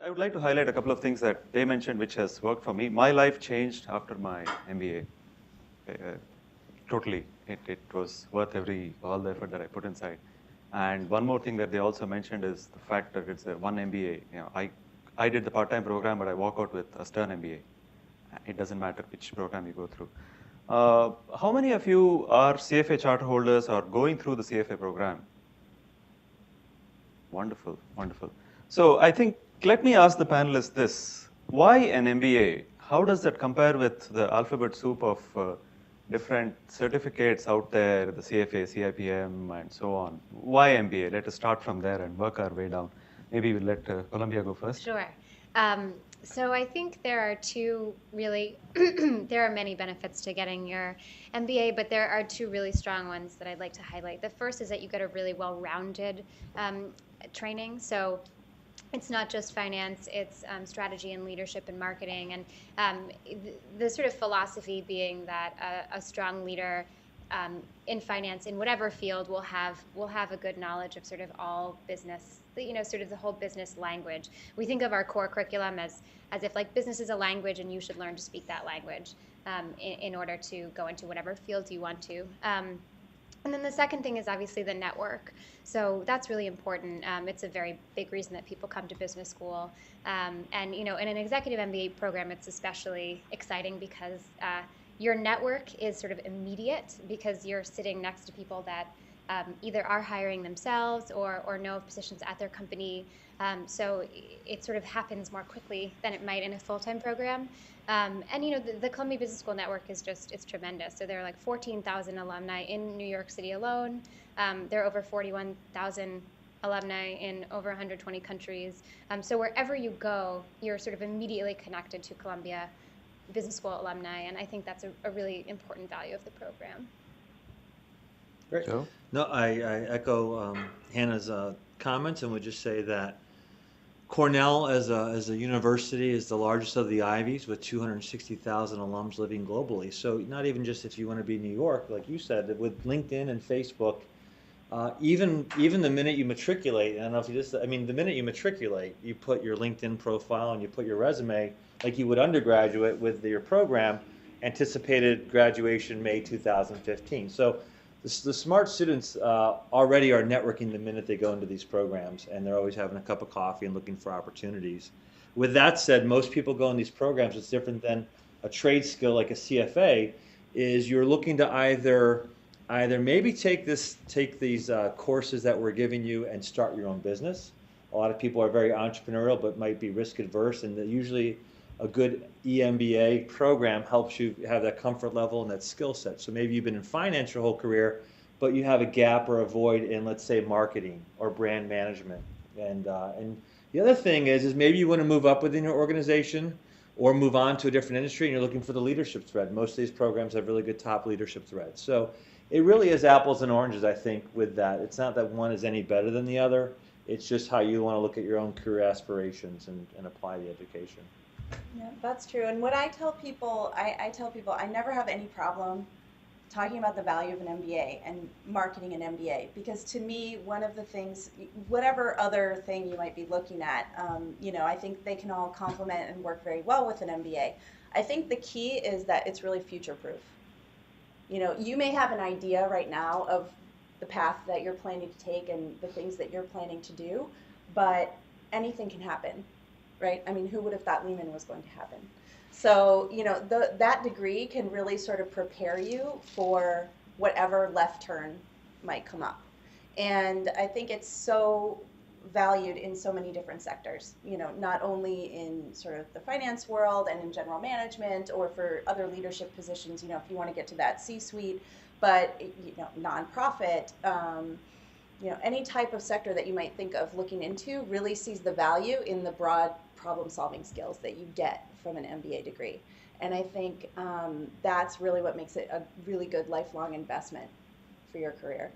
I would like to highlight a couple of things that they mentioned, which has worked for me. My life changed after my MBA. Totally, it was worth all the effort that I put inside. And one more thing that they also mentioned is the fact that it's a one MBA. I did the part-time program, but I walk out with a Stern MBA. It doesn't matter which program you go through. How many of you are CFA charter holders or going through the CFA program? Wonderful, wonderful. So I think, let me ask the panelists this. Why an MBA? How does that compare with the alphabet soup of different certificates out there, the CFA, CIPM, and so on? Why MBA? Let us start from there and work our way down. Maybe we'll let Columbia go first. Sure. So I think there are two really, there are many benefits to getting your MBA, but there are two really strong ones that I'd like to highlight. The first is that you get a really well-rounded training. So it's not just finance, it's strategy and leadership and marketing. And the sort of philosophy being that a strong leader in finance in whatever field will have a good knowledge of sort of all business, sort of the whole business language. We think of our core curriculum as if like business is a language and you should learn to speak that language in order to go into whatever field you want to. And then the second thing is obviously the network. So that's really important. It's a very big reason that people come to business school. And in an executive MBA program, it's especially exciting because your network is sort of immediate because you're sitting next to people that either are hiring themselves or know of positions at their company. So it sort of happens more quickly than it might in a full-time program. And the Columbia Business School network it's tremendous. So there are like 14,000 alumni in New York City alone. There are over 41,000 alumni in over 120 countries. So wherever you go, you're sort of immediately connected to Columbia Business School alumni, and I think that's a really important value of the program. Great. Joe? No, I echo Hannah's comments and would just say that Cornell as a university is the largest of the Ivies with 260,000 alums living globally. So not even just if you want to be New York, like you said, with LinkedIn and Facebook, even the minute you matriculate, I don't know if you just, I mean, the minute you matriculate, you put your LinkedIn profile and you put your resume like you would undergraduate with your program, anticipated graduation May 2015. So the smart students already are networking the minute they go into these programs, and they're always having a cup of coffee and looking for opportunities. With that said, most people go in these programs. It's different than a trade skill like a CFA. Is you're looking to either maybe take these courses that we're giving you and start your own business. A lot of people are very entrepreneurial but might be risk adverse, and usually a good EMBA program helps you have that comfort level and that skill set. So maybe you've been in finance your whole career, but you have a gap or a void in, let's say, marketing or brand management. And the other thing is maybe you want to move up within your organization or move on to a different industry and you're looking for the leadership thread. Most of these programs have really good top leadership threads. So it really is apples and oranges, I think, with that. It's not that one is any better than the other. It's just how you want to look at your own career aspirations and apply the education. Yeah, that's true. And what I tell people, I never have any problem talking about the value of an MBA and marketing an MBA because to me, one of the things, whatever other thing you might be looking at, I think they can all complement and work very well with an MBA. I think the key is that it's really future proof. You may have an idea right now of the path that you're planning to take and the things that you're planning to do, but anything can happen, right? I mean, who would have thought Lehman was going to happen? So, that degree can really sort of prepare you for whatever left turn might come up. And I think it's so valued in so many different sectors, not only in sort of the finance world and in general management or for other leadership positions, if you want to get to that C-suite, but, nonprofit, any type of sector that you might think of looking into really sees the value in the broad problem-solving skills that you get from an MBA degree. And I think that's really what makes it a really good lifelong investment for your career.